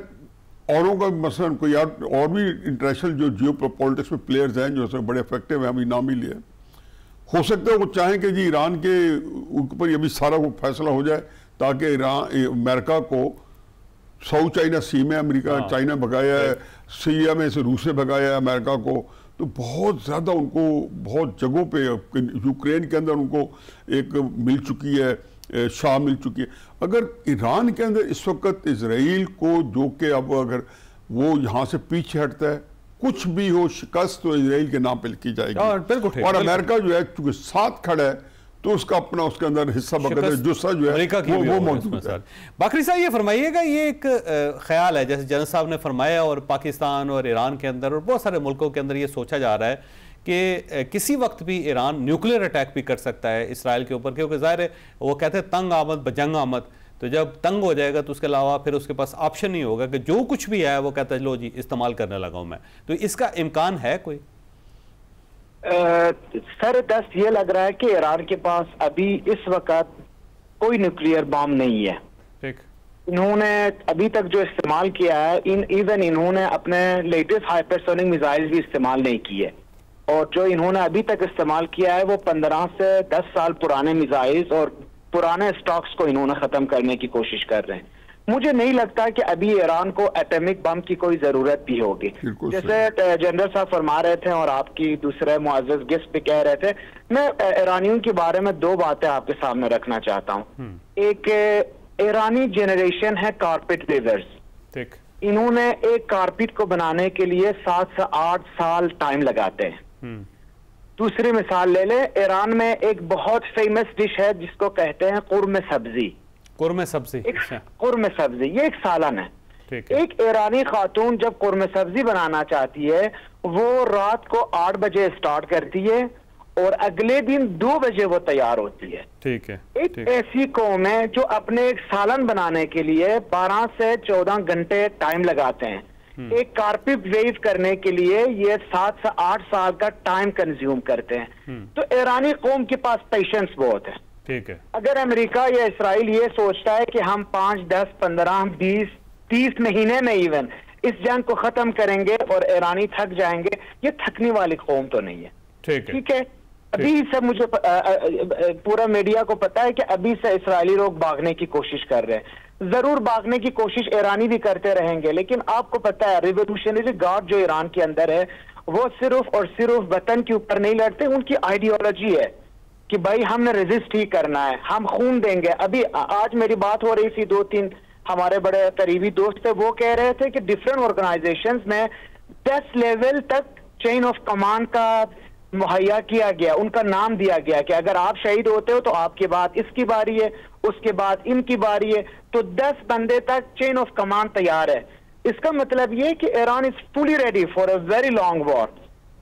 औरों का मसलन कोई और भी इंटरनेशनल जो जियो पॉलिटिक्स में प्लेयर्स हैं जो बड़े इफेक्टिव हैं, अभी नाम ही लिए, हो सकता है वो चाहें कि जी ईरान के ऊपर अभी सारा वो फैसला हो जाए, ताकि अमेरिका को साउथ चाइना सी में अमेरिका चाइना भगाया है, सीरिया में से रूस ने भगाया है अमेरिका को, तो बहुत ज़्यादा उनको बहुत जगहों पे यूक्रेन के अंदर उनको एक मिल चुकी है, शाह मिल चुकी है। अगर ईरान के अंदर इस वक्त इजराइल को, जो कि अब अगर वो यहाँ से पीछे हटता है, कुछ भी हो शिकस्त तो इजराइल के नाम पे लिखी जाएगी, और अमेरिका जो है चूंकि साथ खड़ा है, तो उसका अपना उसके अंदर हिस्सा बकदर जुस्सा जो है वो मौजूद है। बाकरी साहब, ये फरमाइएगा, ये एक ख्याल है जैसे जनरल साहब ने फरमाया, और पाकिस्तान और ईरान के अंदर और बहुत सारे मुल्कों के अंदर ये सोचा जा रहा है कि किसी वक्त भी ईरान न्यूक्लियर अटैक भी कर सकता है इसराइल के ऊपर, क्योंकि ज़ाहिर है वो कहते हैं तंग आमद बजंग आमद, तो जब तंग हो जाएगा तो उसके अलावा फिर उसके पास ऑप्शन नहीं होगा कि जो कुछ भी है वो कहता है लो जी इस्तेमाल करने लगा हूँ मैं। तो इसका इम्कान है कोई? सर, दस्त ये लग रहा है कि ईरान के पास अभी इस वक्त कोई न्यूक्लियर बम नहीं है। ठीक। इन्होंने अभी तक जो इस्तेमाल किया है, इवन इन्होंने अपने लेटेस्ट हाइपरसोनिक मिसाइल भी इस्तेमाल नहीं किए, और जो इन्होंने अभी तक इस्तेमाल किया है वो 15 से 10 साल पुराने मिसाइल्स और पुराने स्टॉक्स को इन्होंने खत्म करने की कोशिश कर रहे हैं। मुझे नहीं लगता कि अभी ईरान को एटॉमिक बम की कोई जरूरत भी होगी। जैसे जनरल साहब फरमा रहे थे और आपकी दूसरे मुअज़्ज़ज़ गेस्ट भी कह रहे थे, मैं ईरानियों के बारे में 2 बातें आपके सामने रखना चाहता हूँ। एक ईरानी जनरेशन है कारपेट वीवर्स। इन्होंने एक कारपेट को बनाने के लिए 7 से 8 साल टाइम लगाते हैं। दूसरी मिसाल ले ले, ईरान में एक बहुत फेमस डिश है जिसको कहते हैं कुर्मे सब्जी। कुर्मे सब्जी, कुर्मे सब्जी, ये एक सालन है। एक ईरानी खातून जब कुर्मे सब्जी बनाना चाहती है, वो रात को 8 बजे स्टार्ट करती है और अगले दिन 2 बजे वो तैयार होती है। ठीक है। एक ऐसी कौम है जो अपने एक सालन बनाने के लिए 12 से 14 घंटे टाइम लगाते हैं। एक कारपेट वेव करने के लिए ये 7 से 8 साल का टाइम कंज्यूम करते हैं। तो ईरानी कौम के पास पेशेंस बहुत है। ठीक है। अगर अमेरिका या इसराइल ये सोचता है कि हम 5, 10, 15, 20, 30 महीने में इवन इस जंग को खत्म करेंगे और ईरानी थक जाएंगे, ये थकने वाली कौम तो नहीं है। ठीक है। अभी से मुझे पूरा मीडिया को पता है कि अभी से इस्राएली लोग भागने की कोशिश कर रहे हैं। जरूर भागने की कोशिश ईरानी भी करते रहेंगे, लेकिन आपको पता है रिवोल्यूशनरी गार्ड जो ईरान के अंदर है वो सिर्फ और सिर्फ वतन के ऊपर नहीं लड़ते, उनकी आइडियोलॉजी है कि भाई हमने रेजिस्ट ही करना है, हम खून देंगे। अभी आज मेरी बात हो रही थी, 2-3 हमारे बड़े करीबी दोस्त थे, वो कह रहे थे कि डिफरेंट ऑर्गेनाइजेशंस में 10 लेवल तक चेन ऑफ कमांड का मुहैया किया गया, उनका नाम दिया गया कि अगर आप शहीद होते हो तो आपके बाद इसकी बारी है, उसके बाद इनकी बारी है, तो 10 बंदे तक चेन ऑफ कमांड तैयार है। इसका मतलब ये कि Iran is fully ready for a very long war.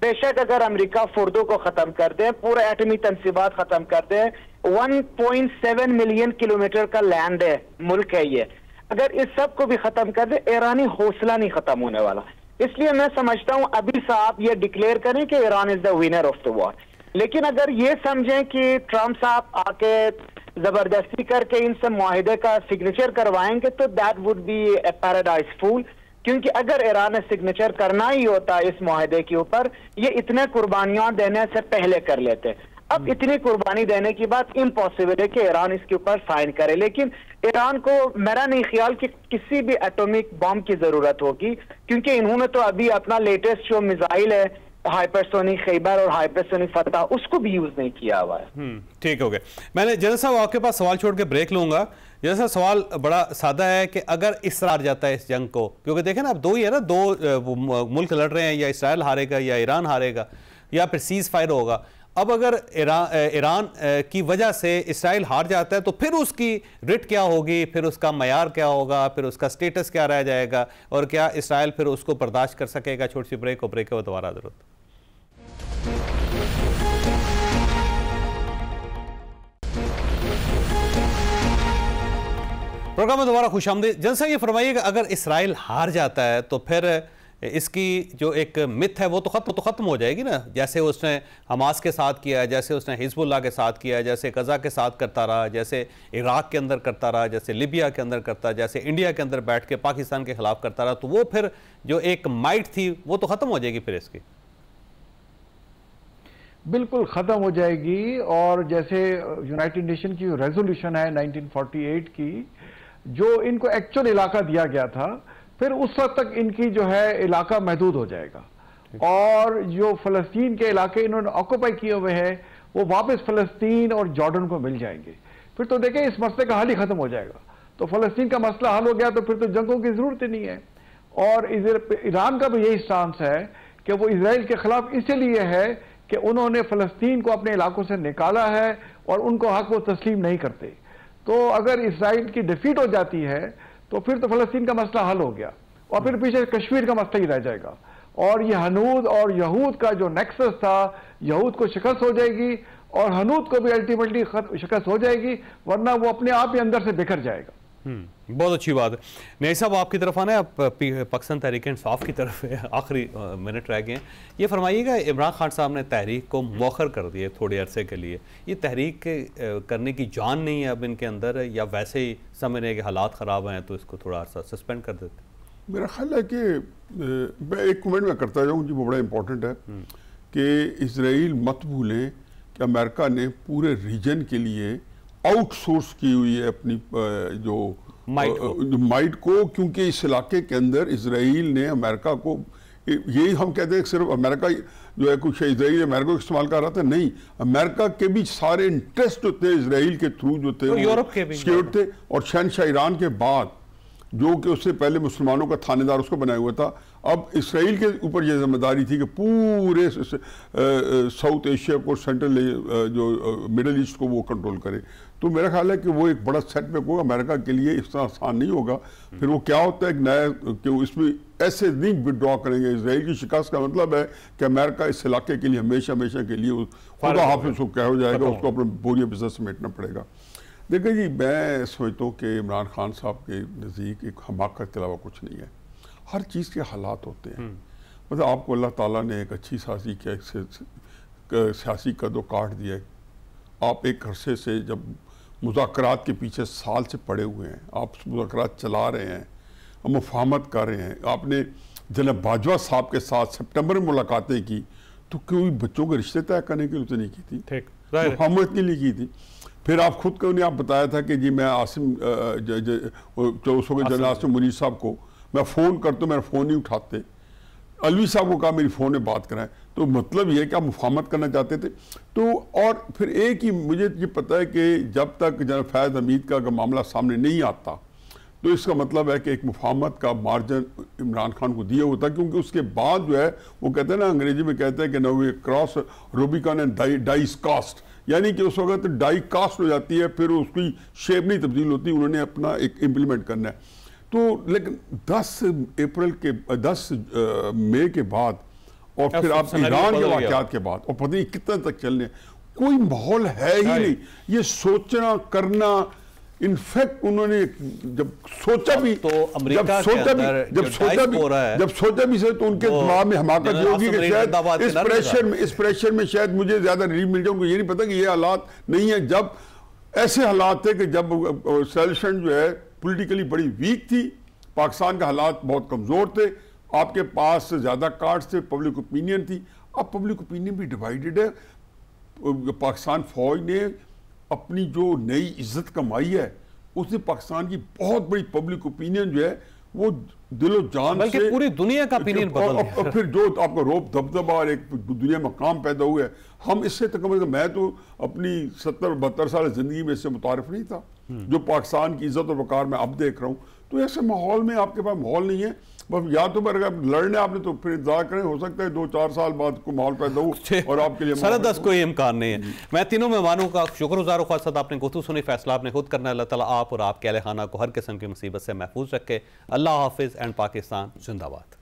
बेशक अगर अमेरिका फुर्दों को खत्म कर दे, पूरा एटमी तनसीबात खत्म कर दे, 1.7 मिलियन किलोमीटर का लैंड है, मुल्क है ये, अगर इस सब को भी खत्म कर दे, ईरानी हौसला नहीं खत्म होने वाला। इसलिए मैं समझता हूं अभी साहब ये डिक्लेयर करें कि Iran is the winner of the war, लेकिन अगर ये समझें कि ट्रंप साहब आके जबरदस्ती करके इनसे मुआहिदे का सिग्नेचर करवाएंगे तो that would be a paradise full. क्योंकि अगर ईरान ने सिग्नेचर करना ही होता इस मुआहिदे के ऊपर, ये इतने कुर्बानियां देने से पहले कर लेते। अब इतनी कुर्बानी देने की बात इम्पॉसिबल है कि ईरान इसके ऊपर साइन करे, लेकिन ईरान को मेरा नहीं ख्याल कि किसी भी एटॉमिक बम की जरूरत होगी, क्योंकि इन्होंने तो अभी अपना लेटेस्ट जो मिसाइल है हाइपरसोनिक खैबर और हाइपरसोनिक फतह उसको भी यूज नहीं किया हुआ है। ठीक हो गया। मैंने जनरल साहब आपके पास सवाल छोड़ के ब्रेक लूंगा। जनरल साहब सवाल बड़ा सादा है कि अगर इसरार जाता है इस जंग को, क्योंकि देखें ना अब दो ही है ना, दो मुल्क लड़ रहे हैं, या इसराइल हारेगा या ईरान हारेगा या फिर सीज फायर होगा। अब अगर ईरान की वजह से इसराइल हार जाता है तो फिर उसकी रिट क्या होगी, फिर उसका मयार क्या होगा, फिर उसका स्टेटस क्या रह जाएगा, और क्या इसराइल फिर उसको बर्दाश्त कर सकेगा। छोटी सी ब्रेक हो, ब्रेक हो दोबारा जरूरत। प्रोग्राम में दोबारा खुशामदीद। जनरल साहब ये फरमाइएगा, अगर इसराइल हार जाता है तो फिर इसकी जो एक मिथ है वो तो खत्म हो जाएगी ना, जैसे उसने हमास के साथ किया है, जैसे उसने हिजबुल्लाह के साथ किया है, जैसे गजा के साथ करता रहा, जैसे इराक के अंदर करता रहा, जैसे लिबिया के अंदर करता, जैसे इंडिया के अंदर बैठ के पाकिस्तान के खिलाफ करता रहा, तो वो फिर जो एक माइट थी वो तो खत्म हो जाएगी फिर इसकी। बिल्कुल ख़त्म हो जाएगी। और जैसे यूनाइटेड नेशन की रेजोल्यूशन है 1948 की, जो इनको एक्चुअल इलाका दिया गया था, फिर उस वक्त तक इनकी जो है इलाका महदूद हो जाएगा, और जो फ़लस्तीन के इलाके इन्होंने ऑक्यूपाई किए हुए हैं वो वापस फ़लस्तीन और जॉर्डन को मिल जाएंगे। फिर तो देखें इस मसले का हल ही ख़त्म हो जाएगा। तो फ़लस्तीन का मसला हल हो गया तो फिर तो जंगों की ज़रूरत ही नहीं है। और ईरान का भी यही स्टांस है कि वो इसराइल के ख़िलाफ़ इसलिए है कि उन्होंने फ़लस्तीन को अपने इलाकों से निकाला है और उनको हक वो तस्लीम नहीं करते। तो अगर इसराइल की डिफीट हो जाती है तो फिर तो फ़लस्तीन का मसला हल हो गया, और फिर पीछे कश्मीर का मसला ही रह जाएगा। और ये हनूद और यहूद का जो नेक्सस था, यहूद को शिकस्त हो जाएगी और हनूद को भी अल्टीमेटली शिकस्त हो जाएगी, वरना वो अपने आप ही अंदर से बिखर जाएगा। बहुत अच्छी बात है। नहीं साहब आपकी तरफ आना है, आप पाकिस्तान तहरीक इंसाफ की तरफ आखिरी मिनट रह गए हैं। ये फरमाइएगा, इमरान खान साहब ने तहरीक को मौखर कर दिए थोड़े अरसे के लिए, ये तहरीक करने की जान नहीं है अब इनके अंदर, या वैसे ही समझ रहे कि हालात ख़राब हैं तो इसको थोड़ा अर्सा सस्पेंड कर देते? मेरा ख्याल है कि मैं एक कमेंट में करता जाऊँ जी, वो बड़ा इंपॉर्टेंट है कि इसराइल मत भूलें कि अमेरिका ने पूरे रीजन के लिए आउटसोर्स की हुई है अपनी जो माइट को, क्योंकि इस इलाके के अंदर इसराइल ने अमेरिका को, यही हम कहते हैं सिर्फ अमेरिका जो है कुछ इसराइल अमेरिका को इस्तेमाल कर रहा था, नहीं, अमेरिका के भी सारे इंटरेस्ट होते हैं इसराइल के थ्रू जो थे, यूरोप के भी सिक्योर थे। और शहनशाह ईरान के बाद जो कि उससे पहले मुसलमानों का थानेदार उसको बनाया हुआ था, अब इसराइल के ऊपर यह जिम्मेदारी थी कि पूरे साउथ एशिया को, सेंट्रल जो मिडल ईस्ट को वो कंट्रोल करे। तो मेरा ख्याल है कि वो एक बड़ा सेटबैक होगा अमेरिका के लिए, इस तरह आसान नहीं होगा। फिर वो क्या होता है एक नया कि इसमें ऐसे नहीं विड्रॉ करेंगे। इसराइल की शिकस्त का मतलब है कि अमेरिका इस इलाके के लिए हमेशा के लिए खुदा हाफिज़ क्या हो जाएगा, उसको अपने पूरी बिजनेस समेटना पड़ेगा। देखिए जी, मैं समझता हूँ कि इमरान खान साहब के नज़दीक एक हमाकत के अलावा कुछ नहीं है। हर चीज़ के हालात होते हैं। मतलब आपको अल्लाह ताला ने एक अच्छी सियासी कदो काट दिया है। आप एक अरसे से जब मुज़ाकरात के पीछे साल से पड़े हुए हैं, आप मुज़ाकरात चला रहे हैं, मुफाहमत कर रहे हैं, आपने जनाब बाजवा साहब के साथ सितंबर में मुलाकातें की, तो कोई बच्चों के रिश्ते तय करने के लिए उसने नहीं की थी, ठीक, मुफाहमत के लिए की थी। फिर आप खुद को आप बताया था कि जी मैं आसिम उस वक्त जनरल आसिम मुनीर साहब को मैं फ़ोन करता हूँ, मेरा फ़ोन नहीं उठाते, अलवी साहब को कहा मेरी फ़ोन में बात कराएं। तो मतलब ये कि आप मुफाहमत करना चाहते थे। तो और फिर एक ही मुझे ये पता है कि जब तक जनरल फैज़ हमीद का अगर मामला सामने नहीं आता तो इसका मतलब है कि एक मुफाहमत का मार्जिन इमरान खान को दिया होता, क्योंकि उसके बाद जो है वो कहते हैं ना, अंग्रेजी में कहते हैं कि no way cross Rubicon and dice cast, यानी कि उस वक्त डाई कास्ट हो जाती है, फिर उसकी शेप नहीं तब्दील होती, उन्होंने अपना एक इम्प्लीमेंट करना है। तो लेकिन 10 मई के बाद और फिर आप ईरान के वाक़यात के बाद और पता नहीं कितना तक चलने, कोई माहौल है ही नहीं ये सोचना करना। इनफैक्ट उन्होंने जब सोचा भी तो अमेरिका जब सोचा भी से तो उनके दिमाग में हमाकत ये होगी कि शायद इस प्रेशर में शायद मुझे ज्यादा रिलीफ मिल जाए। उनको ये नहीं पता कि ये हालात नहीं है। जब ऐसे हालात थे कि जब सॉल्यूशन जो है पॉलिटिकली बड़ी वीक थी, पाकिस्तान का हालात बहुत कमजोर थे, आपके पास ज्यादा कार्ड्स थे, पब्लिक ओपिनियन थी। अब पब्लिक ओपिनियन भी डिवाइडेड है। पाकिस्तान फौज ने अपनी जो नई इज्जत कमाई है उसने पाकिस्तान की बहुत बड़ी पब्लिक ओपिनियन जो है वो दिलो जान बल्कि से पूरी दुनिया का ओपिनियन बदल गया। और फिर जो आपका रोब दबदबा और एक दुनिया में काम पैदा हुआ है, हम इससे तक मैं तो अपनी 70-72 साल जिंदगी में इससे मुतारिफ नहीं था जो पाकिस्तान की इज्जत और वकार में अब देख रहा हूँ। तो ऐसे माहौल में आपके पास माहौल नहीं है, बस या तो अगर लड़ने आपने तो फिर इंतजार करें, हो सकता है 2-4 साल बाद को माहौल पैदा हो और आपके लिए सरदस्त कोई इम्कान नहीं है। मैं तीनों मेहमानों का शुक्रगुजार हूं। खासा आपने गुफ्तगू सुनी, फैसला आपने खुद करना है। अल्लाह ताला आप और आपके अहले खाना को हर किस्म की मुसीबत से महफूज रखे। अल्लाह हाफिज एंड पाकिस्तान जिंदाबाद।